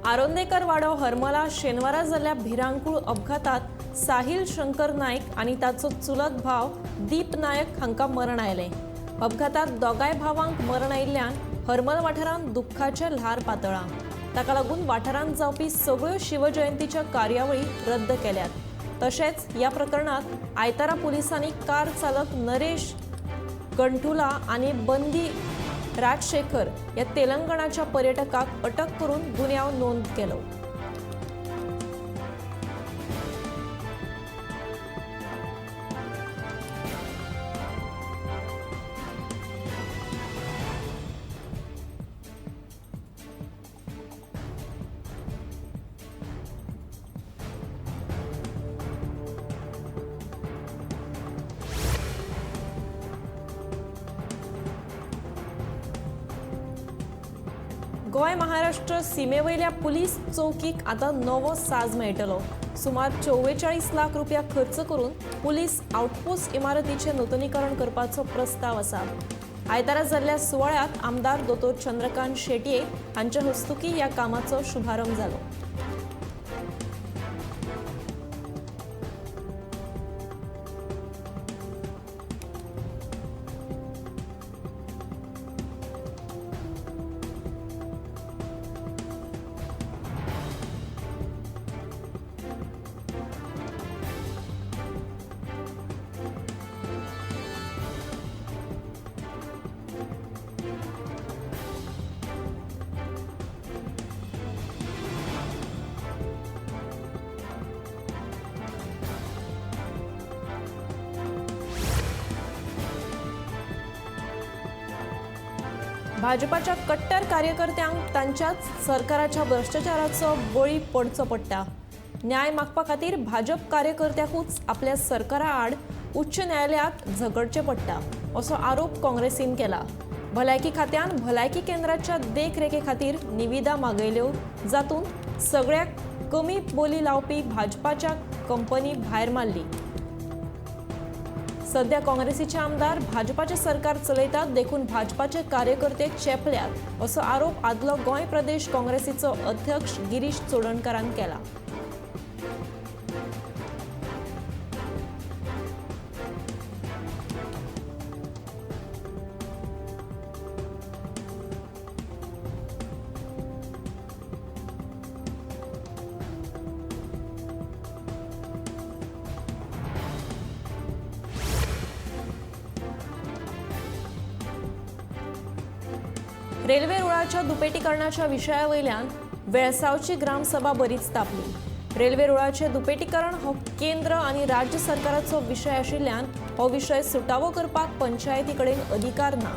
आरोंदेकर वाडो हरमला शेनवारा जाल्ल्या भिरांकूळ अपघातात साहिल शंकर नायक आणि ताचो चुलत भाव दीप नायक हांकां मरण आयलें। अपघातात दोगांय भावांक मरण आयिल्ल्यान हरमल वाठारांत दुख्खाचें ल्हार पातळ्ळां। ताका लागून वाठारांत जावपी सगळ्यो शिवजयंतीच्या कार्यावळी रद्द केल्यात। तशेंच ह्या प्रकरणात आयतारा पुलिसांनी कार चालक नरेश गंठुला आणि बंदी राजशेखर या तेलंगणाच्या पर्यटकाक अटक करून गुन्यांव नोंद केलो। गोय महाराष्ट्र सीमेवयल्या पुलीस चौकीक आता नवो साज मेळटलो। सुमार 44 लाख रुपया खर्च करून पुलीस आउटपोस्ट इमारतीचे नूतनीकरण करपाचो प्रस्ताव आसा। आयतारा जाल्ल्या सुवाळ्यात आमदार दोतोर चंद्रकांत शेटये हांच्या हस्तुकी ह्या कामाचो शुभारंभ जालो। भाजपाच्या कट्टर कार्यकर्त्यांक तांच्याच सरकाराच्या भ्रष्टाचाराचो बळी पडचो पडटा। न्याय मागपा खातीर भाजप कार्यकर्त्याकूच आपल्या सरकारा आड उच्च न्यायालयात झगडचें पडटा असो आरोप काँग्रेसीन केला। भलायकी खात्यान भलायकी केंद्राच्या देखरेखे खातीर निविदा मागयल्यो, जातूंत सगळ्याक कमी बोली लावपी भाजपाच्या कंपनी भायर मारली। सध्या काँग्रेसीचे आमदार भाजपाचे सरकार चलयतात देखून भाजपाचे कार्यकर्ते चेपल्यात असो आरोप आदलो गोंय प्रदेश काँग्रेसीचो अध्यक्ष गिरीश चोडणकरान केला। रेल्वे रुळाच्या दुपेटीकरणाच्या विशयावयल्यान वेळसावची ग्रामसभा बरीच तापली। रेल्वे रुळाचे दुपेटीकरण हो केंद्र आणि राज्य सरकाराचो विषय आशिल्ल्यान हो विषय सुटावो करपाक पंचायती कडेन अधिकार ना।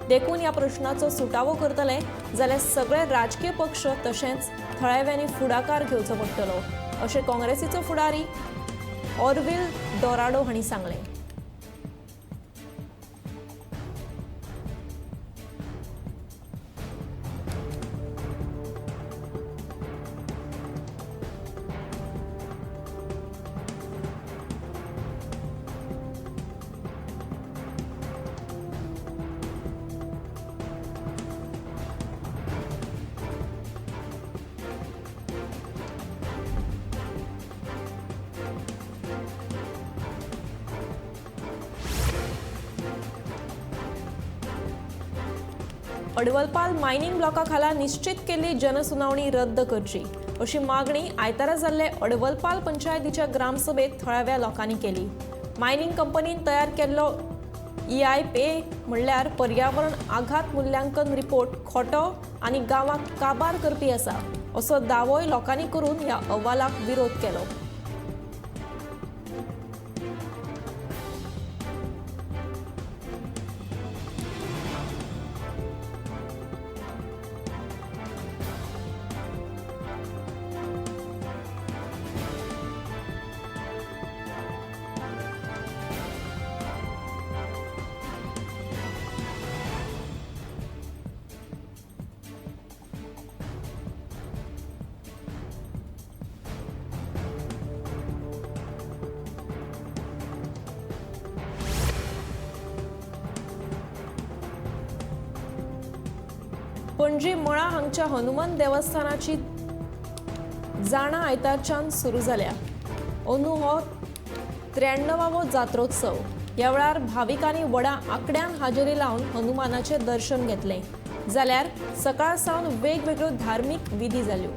देखून ह्या प्रश्नाचो सुटावो करतले जाल्यार सगळे राजकीय पक्ष तशेंच थळाव्यांनी फुडाकार घेवचो पडटलो अशें काँग्रेसीचो फुडारी ऑरविल डोराडो हांणी सांगलें। अडवलपाल मायनिंग ब्लॉका खाला निश्चित केल्ली जनसुनावणी रद्द करची अशी मागणी आयतारा जाल्ले अडवलपाल पंचायतीच्या ग्रामसभेत थळाव्या लोकांनी केली। मायनिंग कंपनीन तयार केल्लो EIA म्हणल्यार पर्यावरण आघात मूल्यांकन रिपोर्ट खोटो आणि गांवाक काबार करपी आसा असो दावोय लोकांनी करून ह्या अहवालाक विरोध केलो। पणजी मळा हांगच्या हनुमान देवस्थानाची जाणा आयतारच्यान सुरू जाल्या। अंदू हो 93वो जात्रोत्सव। ह्या वेळार भाविकांनी व्हडा आंकड्यान हाजेरी लावन हनुमानाचे दर्शन घेतले। जाल्यार सकाळ सावन वेगवेगळ्यो धार्मीक विधी जाल्यो।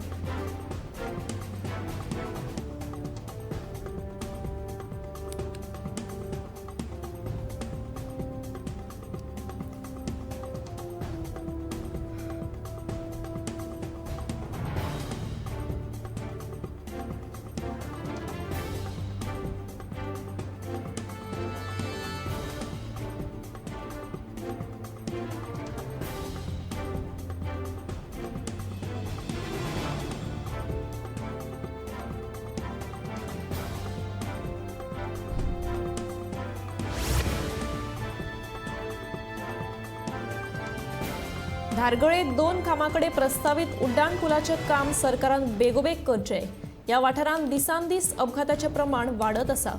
धारगळे 2 कामांकडे प्रस्तावित उड्डाण पुलाचे काम सरकारान बेगोबेग करचे। ह्या वाठारांत दिसान दीस अपघाताचे प्रमाण वाढत आसा।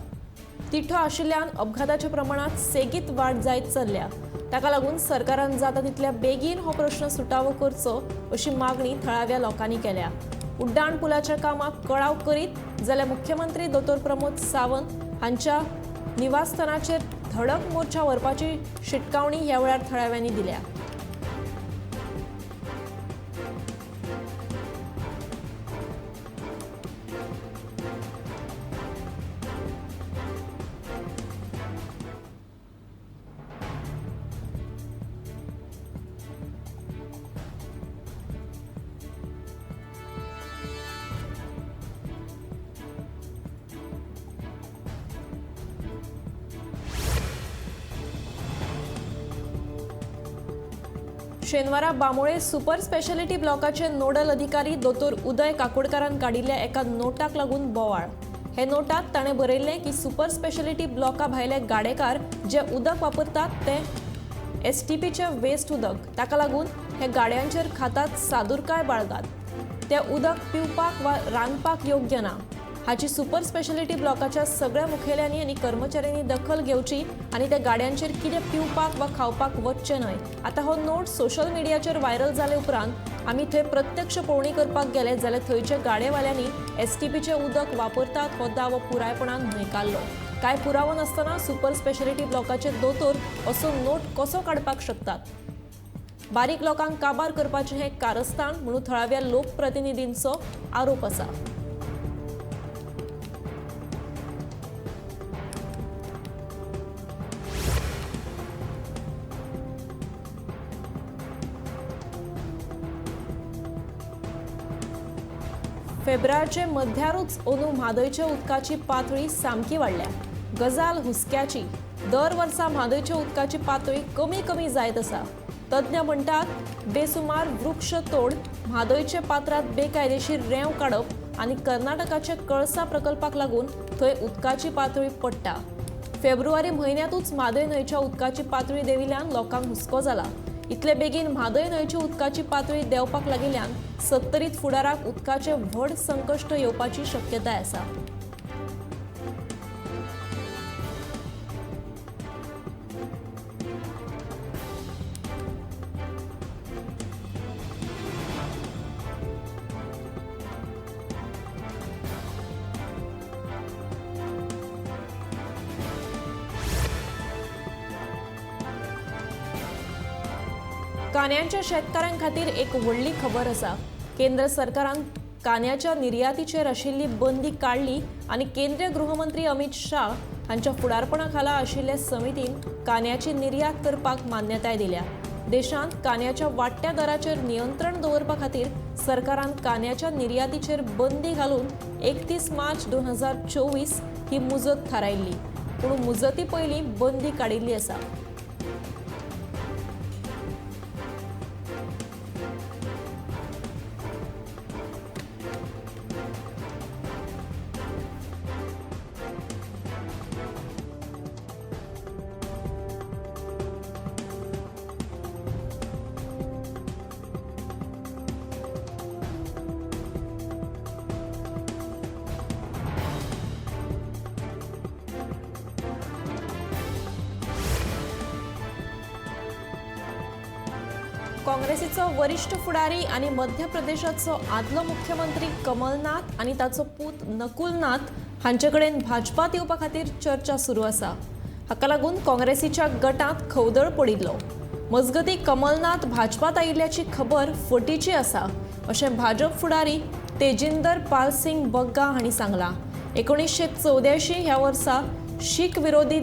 तिठो आशिल्ल्यान अपघाताच्या प्रमाणात सेगीत वाड जायत चल्ल्या। ताका लागून सरकारान जाता तितल्या बेगीन हो प्रश्न सुटावो करचो अशी मागणी थळाव्या लोकांनी केल्या। उड्डाण पुलाच्या कामाक कळाव करीत जाल्यार मुख्यमंत्री दोतोर प्रमोद सावंत हांच्या निवासस्थानाचेर धडक मोर्चा व्हरपाची शिटकावणी ह्या वेळार थळाव्यांनी दिल्या। शेनवारा बांबोळे सुपर स्पेशालिटी ब्लॉकाचे नोडल अधिकारी दोतोर उदय काकोडकारान काडिल्ल्या एका नोटाक लागून बोवाळ। हे नोटात ताणे बरयल्लें की सुपर स्पेशालिटी ब्लॉका भायले गाडेकार जे उदक वापरतात ते एसटीपीचे वेस्ट उदक, ताका लागून हे गाड्यांचेर खातात सादुरकाय बाळगात। ते उदक पिवपाक वा रांदपाक योग्य ना। हाची सुपर स्पेशालिटी ब्लॉकाच्या सगळ्या मुखेल्यांनी आनी कर्मचाऱ्यांनी दखल घेवची आनी त्या गाड्यांचेर कितें पिवपाक वा खावपाक वचचें न्हय। आता हो नोट सोशल मिडियाचेर व्हायरल जाले उपरांत आमी थंय प्रत्यक्ष पळोवणी करपाक गेले जाल्यार थंयच्या गाडेवाल्यांनी एसटीपीचे उदक वापरतात हो दावो पुरायपणान न्हयकारलो। काय पुरावो नासतना सुपर स्पेशालिटी ब्लॉकाचे दोतोर असो नोट कसो काडपाक शकतात? बारीक लोकांक काबार करपाचें हें कारस्थान म्हणून थळाव्या लोकप्रतिनिधींचो आरोप आसा। फेब्रुवारीचे मध्यारूच अंदू म्हादयच्या उदकाची पातळी सामकी वाडल्या। गजाल हुस्क्याची। दर वर्सा म्हादयच्या उदकाची पातळी कमी जायत आसा। तज्ञ म्हणटात बेसुमार वृक्ष तोड, म्हादयचे पात्रांत बेकायदेशीर रेंव काडप आनी कर्नाटकाचे कळसा प्रकल्पाक लागून थंय उदकाची पातळी पडटा। फेब्रुवारी म्हयन्यातूच म्हादय न्हंयच्या उदकाची पातळी देंविल्ल्यान लोकांक हुस्को जाला। इतले बेगीन म्हादय न्हंयची उदकाची पातळी देंवपाक लागिल्ल्यान सत्तरीत फुडाराक उदकाचे व्हड संकश्ट येवपाची शक्यताय आसा। कांद्याच्या शेतकऱ्यां खातीर एक व्हडली खबर आसा। केंद्र सरकारान कांद्याच्या निर्यातीचेर आशिल्ली बंदी काडली आनी केंद्रीय गृहमंत्री अमित शाह हांच्या फुडारपणाखाला आशिल्ल्या समितीन कांद्याची निर्यात करपाक मान्यताय दिल्या। देशांत कांद्याच्या वाडट्या दराचेर नियंत्रण दवरपा खातीर सरकारान कांद्याच्या निर्यातीचेर बंदी घालून 31 मार्च 2024 ही मुजत थारायिल्ली, पूण मुजती पयलीं बंदी काडिल्ली आसा। काँग्रेसीचो वरिष्ठ फुडारी आणि मध्य प्रदेशाचो आदलो मुख्यमंत्री कमलनाथ आणि ताचो पूत नकुलनाथ हांचे कडेन भाजपात येवपा खातीर चर्चा सुरू आसा. हाका लागून काँग्रेसीच्या गटांत खवदळ पडिल्लो. मजगती कमलनाथ भाजपात आयिल्ल्याची खबर फटीची आसा अशें भाजप फुडारी तेजिंदर पाल सिंग बग्गा हांणी सांगलां. 1984 ह्या वर्सा शीख विरोधी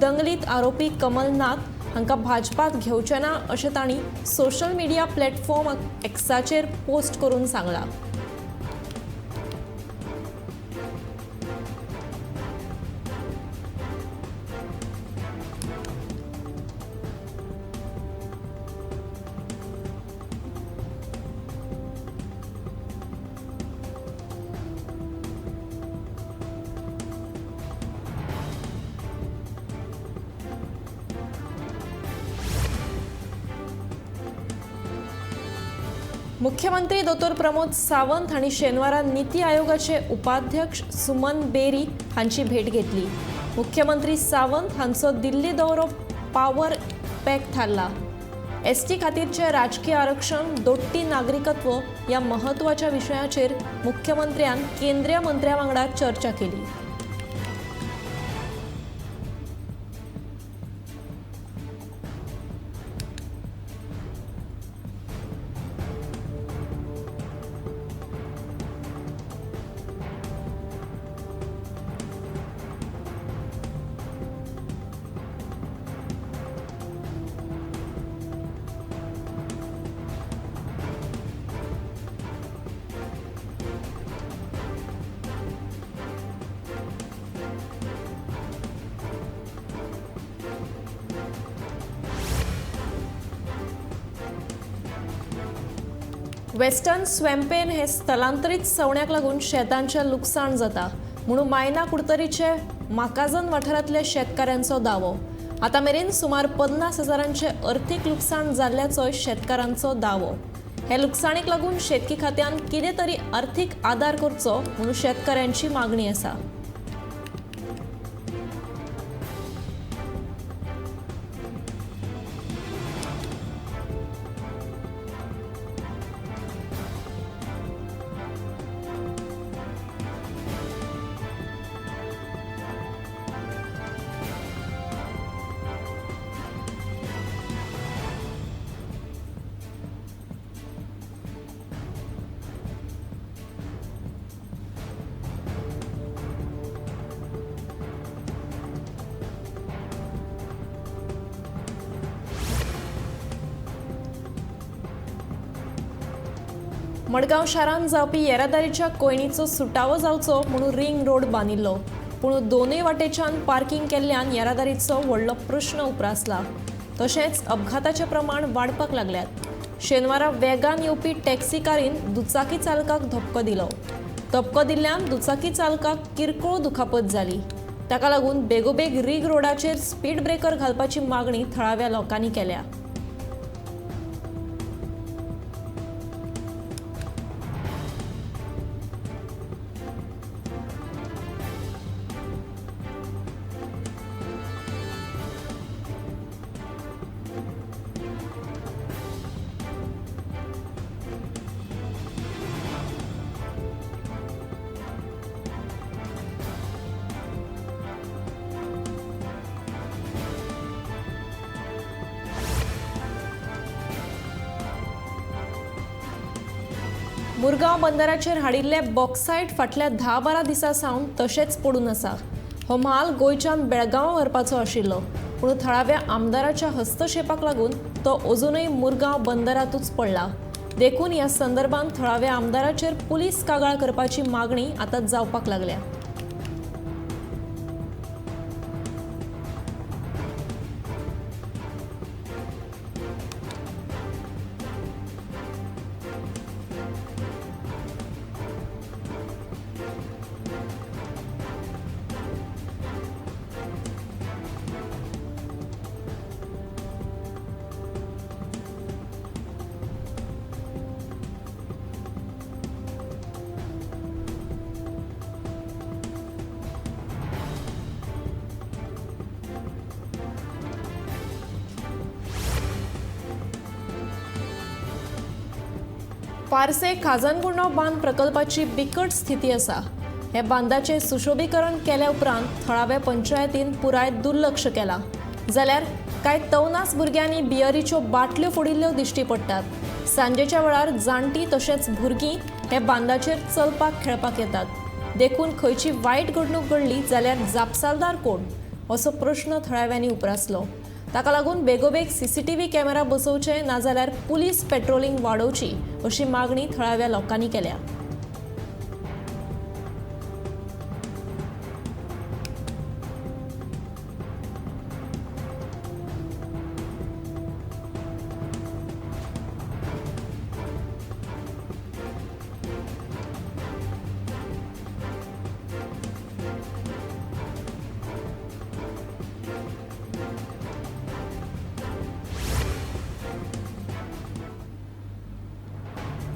दंगलीत आरोपी कमलनाथ हांकां भाजपात घेवचे ना अशें तांणी सोशल मिडिया प्लॅटफॉर्म एक्साचेर पोस्ट करून सांगलां. मुख्यमंत्री दोतोर प्रमोद सावंत हांणी शेनवारा नीती आयोगाचे उपाध्यक्ष सुमन बेरी हांची भेट घेतली. मुख्यमंत्री सावंत हांचो दिल्ली दौरो पावर पॅक थारला. एसटी खातीरचे राजकीय आरक्षण, दोट्टी नागरिकत्व ह्या महत्वाच्या विशयाचेर मुख्यमंत्र्यान केंद्रीय मंत्र्या वांगडा चर्चा केली. वेस्टर्न स्वॅम्पेन हे स्थलांतरीत सवण्याक लागून शेतांचे लुकसाण जाता म्हणून मायना कुडतरीचे माकाजन वाठारांतल्या शेतकाऱ्यांचो दावो. आतां मेरेन सुमार 50,000चे अर्थीक लुकसाण जाल्ल्याचो शेतकारांचो दावो. हे लुकसाणीक लागून शेतकी खात्यान कितें तरी आर्थीक आदार करचो म्हणून शेतकाऱ्यांची मागणी आसा. मडगांव शारांत जावपी येरादारीच्या कोयणीचो सुटावो जावचो म्हणून रिंग रोड बांदिल्लो, पूण दोनूय वाटेच्यान पार्किंग केल्ल्यान येरादारीचो व्हडलो प्रश्न उप्रासला. तशेंच अपघाताचें प्रमाण वाडपाक लागल्यात. शेनवारा वेगान येवपी टॅक्सी कारीन दुचाकी चालकाक धपको दिलो. धपको दिल्ल्यान दुचाकी चालकाक किरकोळ दुखापत जाली. ताका लागून बेगोबेग रिंग रोडाचेर स्पीड ब्रेकर घालपाची मागणी थळाव्या लोकांनी केल्या. मुरगांव बंदराचेर हाडिल्ले बॉक्सायट फाटल्या 10-12 दिसां सावन तशेंच पडून आसा. हो म्हाल गोंयच्यान बेळगांव व्हरपाचो आशिल्लो, पूण थळाव्या आमदाराच्या हस्तक्षेपाक लागून तो अजूनय मुरगांव बंदरातूच पडला. देखून ह्या संदर्भात थळाव्या आमदाराचेर पुलीस कागाळ करपाची मागणी आतां जावपाक लागल्या. फारसे खाजनगुंडो बांद प्रकल्पाची बिकट स्थिती आसा। हे बांदाचे सुशोभीकरण केल्या उपरांत थळाव्या पंचायतीन पुराय दुर्लक्ष केला। जाल्यार कांय तवनास भुरग्यांनी बियरीच्यो बाटल्यो फोडिल्ल्यो दिश्टी पडटात। सांजेच्या वेळार जाणटी तशेंच भुरगीं हे बांदाचेर चलपाक खेळपाक येतात। देखून खंयची वायट घडणूक घडली जाल्यार जापसालदार कोण असो प्रश्न थळाव्यांनी उपरासलो। ताका लागून बेगोबेग सीसीटीव्ही कॅमेरा बसोवचे नाजाल्यार पुलीस पेट्रोलिंग वाडोवची अशी मागणी थळाव्या लोकांनी केल्या।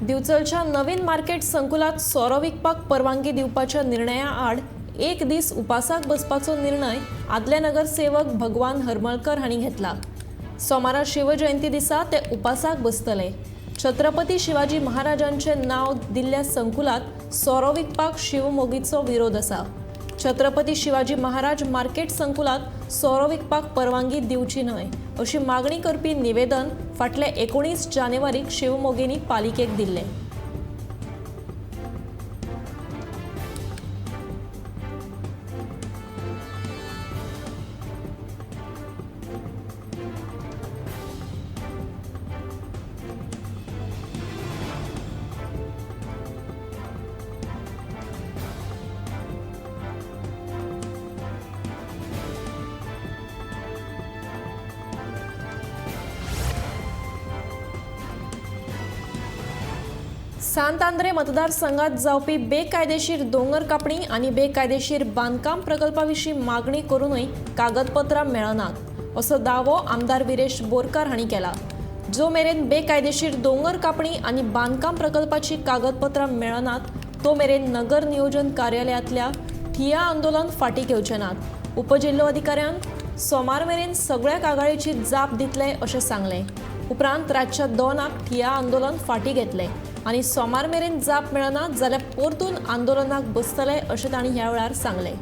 दिवचलच्या नवीन मार्केट संकुलात सोरो विकपाक परवानगी दिवपाच्या निर्णया आड एक दीस उपासाक बसपाचो निर्णय आदले नगरसेवक भगवान हरमळकर हांणी घेतला। सोमारा शिवजयंती दिसा ते उपासाक बसतले। छत्रपती शिवाजी महाराजांचे नाव दिल्ल्या संकुलात सोरो विकपाक शिवमोगीचो विरोध आसा। छत्रपती शिवाजी महाराज मार्केट संकुलात सोरो विकपाक परवानगी दिवची न्हय अशी मागणी करपी निवेदन फाटले 19 जानेवारीक शिवमोगींनी पालिकेक दिल्ले। सांत आंद्रे मतदारसंघात जावपी बेकायदेशीर दोंगर कापणी आणि बेकायदेशीर बांदकाम प्रकल्पाविशीं मागणी करूनय कागदपत्रां मेळनात असो दावो आमदार विरेश बोरकार हांणी केला। जो मेरेन बेकायदेशीर दोंगर कापणी आणि बांदकाम प्रकल्पाची कागदपत्रां मेळनात तो मेरेन नगर नियोजन कार्यालयातल्या ठिया आंदोलन फाटीं घेवचे नात। उपजिल्लो अधिकाऱ्यान सोमार मेरेन सगळ्या कागाळीची जाप दितले अशें सांगलें। उपरांत रातच्या 2 ठिया आंदोलन फाटीं घेतले आणि सोमार मेरेन जाप मेळना जाल्यार परतून आंदोलनाक बसतले अशें तांणी ह्या वेळार सांगलें।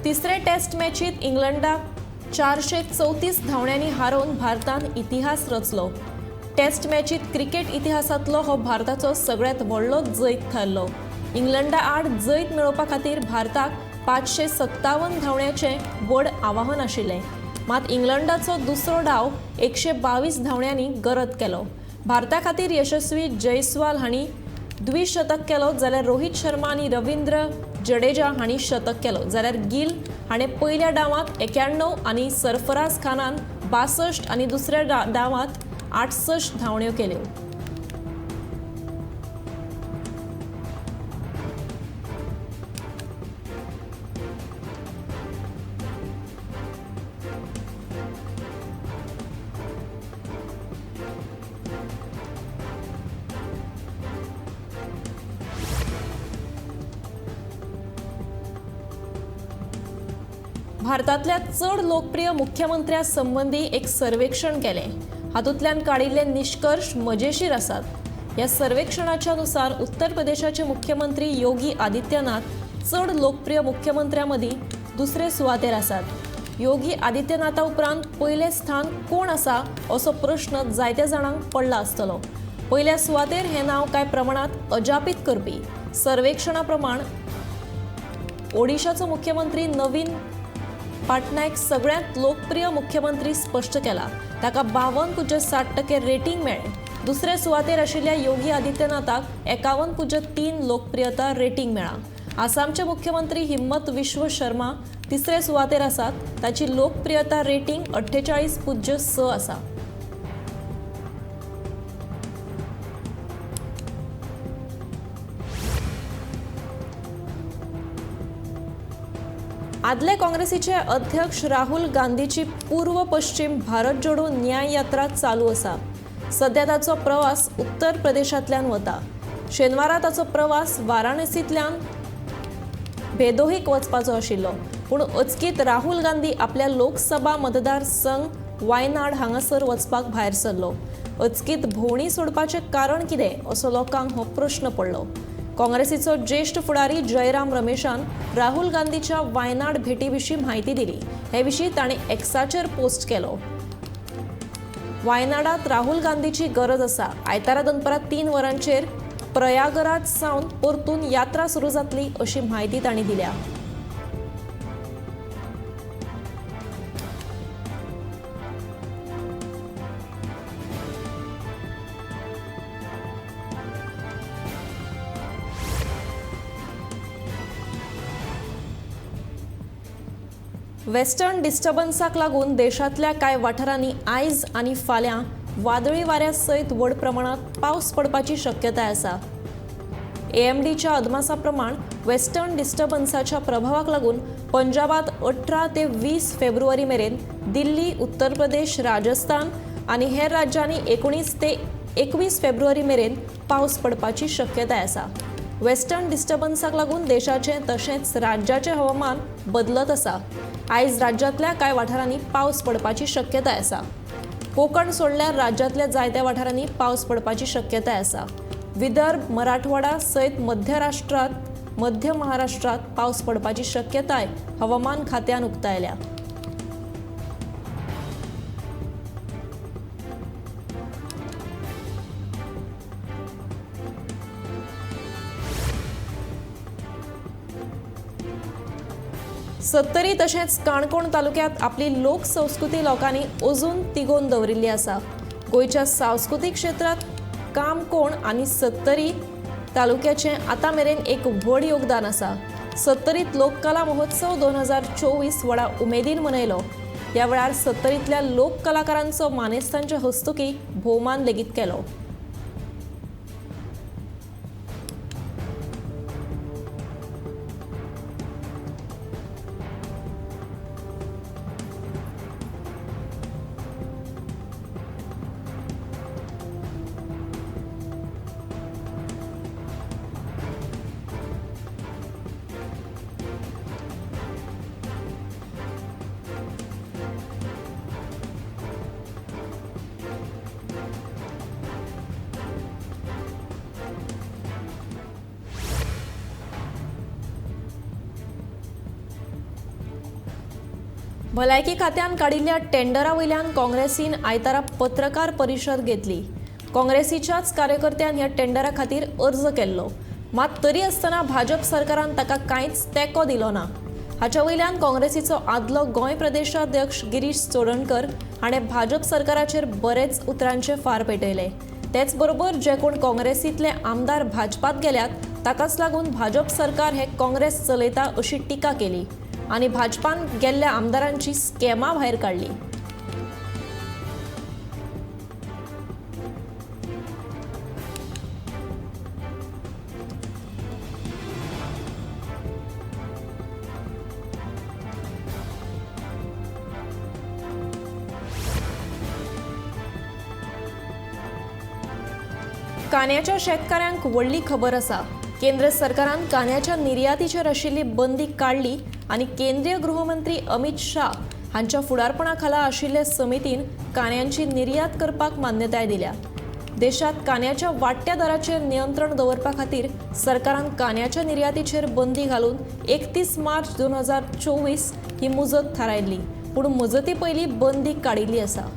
तिसरे टेस्ट मॅचीत इंग्लंडाक 434 धांवड्यांनी हारोवन भारतान इतिहास रचलो। टेस्ट मॅचीत क्रिकेट इतिहासांतलो हो भारताचो सगळ्यांत व्हडलो जैत थारलो। इंग्लंडा आड जैत मेळोवपा खातीर भारताक 557 धांवड्याचें व्हड आव्हान आशिल्लें। मात इंग्लंडाचो दुसरो डाव 122 धांवड्यांनी गरत केलो। भारता खातीर यशस्वी जयस्वाल हांणी द्विशतक केलो जाल्यार रोहित शर्मा आणि रवींद्र जडेजा हांणी शतक केलो जाल्यार गिल हाणें पयल्या डावांत 91 आणि सरफराज खानान 62 आणि दुसऱ्या डावांत 68 धांवड्यो केल्यो। भारतातल्या चड लोकप्रिय मुख्यमंत्र्या संबंधी एक सर्वेक्षण केलें। हातूंतल्यान काडिल्ले निष्कर्ष मजेशीर आसात। ह्या सर्वेक्षणाच्या नुसार उत्तर प्रदेशाचे मुख्यमंत्री योगी आदित्यनाथ चड लोकप्रिय मुख्यमंत्र्यां मदीं दुसरे सुवातेर आसात। योगी आदित्यनाथा उपरांत पयले स्थान कोण आसा असो प्रश्न जायत्या जाणांक पडला आसतलो। पयल्या सुवातेर हें नांव कांय प्रमाणात अजापीत करपी। सर्वेक्षणा प्रमाण ओडिशाचो मुख्यमंत्री नवीन पटनायक सगळ्यांत लोकप्रिय मुख्यमंत्री स्पष्ट केला। ताका 52.7% रेटिंग मेळ्ळें। दुसरे सुवातेर आशिल्ल्या योगी आदित्यनाथाक 51.3 लोकप्रियता रेटिंग मेळ्ळा। आसामचे मुख्यमंत्री हिम्मत विश्व शर्मा तिसरे सुवातेर आसात। ताची लोकप्रियता रेटिंग 48.6 आसा। आदले काँग्रेसीचे अध्यक्ष राहुल गांधीची पूर्व पश्चिम भारत जोडो न्याय यात्रा चालू असा। सध्या ताचो प्रवास उत्तर प्रदेशांतल्यान वता। शेनवारा ताचो प्रवास वाराणसींतल्यान बेदोहीक वचपाचो आशिल्लो, पूण अचकीत राहुल गांधी आपल्या लोकसभा मतदारसंघ वायनाड हांगासर वचपाक भायर सरलो। अचकीत भोंवडी सोडपाचें कारण कितें असो लोकांक हो प्रश्न पडलो। काँग्रेसीचो ज्येष्ठ फुडारी जयराम रमेशान राहुल गांधीच्या वायनाड भेटी विशीं म्हायती दिली। हे विशीं ताणें एक्साचेर पोस्ट केलो। वायनाडात राहुल गांधीची गरज आसा। आयतारा दनपारां 3 वरांचेर प्रयागराज सावन परतून यात्रा सुरू जातली अशी म्हायती तांणी दिल्या। वेस्टर्न डिस्टर्बन्साक लागून देशांतल्या कांय वाठारांनी आयज आनी फाल्यां वादळी वाऱ्या सयत व्हड प्रमाणात पावस पडपाची शक्यताय आसा। एएमडीच्या अदमासा प्रमाण वेस्टर्न डिस्टर्बन्साच्या प्रभावाक लागून पंजाबात 18 ते 20 फेब्रुवारी मेरेन, दिल्ली, उत्तर प्रदेश, राजस्थान आनी हेर राज्यांनी 19 ते 21 फेब्रुवारी मेरेन पावस पडपाची शक्यताय आसा। वेस्टर्न डिस्टर्बन्साक लागून देशाचे तशेंच राज्याचे हवामान बदलत आसा। आयज राज्यांतल्या कांय वाठारांनी पावस पडपाची शक्यताय आसा। कोकण सोडल्यार राज्यांतल्या जायत्या वाठारांनी पावस पडपाची शक्यताय आसा। विदर्भ, मराठवाडा सयत मध्य महाराष्ट्रात पावस पडपाची शक्यताय हवामान खात्यान उक्तायल्या। सत्तरी तशेंच काणकोण तालुक्यांत आपली लोक संस्कृती लोकांनी अजून तिगोवन दवरिल्ली आसा। गोंयच्या सांस्कृतीक क्षेत्रांत काणकोण आनी सत्तरी तालुक्याचें आतां मेरेन एक व्हड योगदान आसा। सत्तरीत लोककला महोत्सव 2024 व्हडा उमेदीन मनयलो। ह्या वेळार सत्तरींतल्या लोक कलाकारांचो मानेस्तांचे हस्तुकी भोवमान लेगीत केलो। भलायकी खात्यान काडिल्ल्या टेंडरा वयल्यान काँग्रेसीन आयतारा पत्रकार परिशद घेतली। काँग्रेसीच्याच कार्यकर्त्यान ह्या टेंडरा खातीर अर्ज केल्लो, मात तरी आसतना भाजप सरकारान ताका कांयच तेंको दिलो ना। हाच्या वयल्यान काँग्रेसीचो आदलो गोंय प्रदेशाध्यक्ष गिरीश चोडणकर हाणें भाजप सरकाराचेर बरेच उतरांचे फार पेटयले। तेच बरोबर जे कोण काँग्रेसींतले आमदार भाजपात गेल्यात ताकाच लागून भाजप सरकार हे काँग्रेस चलयता अशी टिका केली आनी भाजपान गेल्ल्या आमदारांची स्कॅमां भायर काडली। कांद्याच्या शेतकऱ्यांक व्हडली खबर आसा। केंद्र सरकारान कांद्याच्या निर्यातीचेर आशिल्ली बंदी काडली आनी केंद्रीय गृहमंत्री अमित शाह हांच्या फुडारपणा खाला आशिल्ले समितीन कांद्याची निर्यात करपाक मान्यताय दिल्या। देशात कांद्याच्या वाडट्या दराचेर नियंत्रण दवरपा खातीर सरकारान कांद्याच्या निर्यातीचेर बंदी घालून 31 मार्च 2024 ही मुजत थारायल्ली, पूण मुजती पयलीं बंदी काडिल्ली आसा।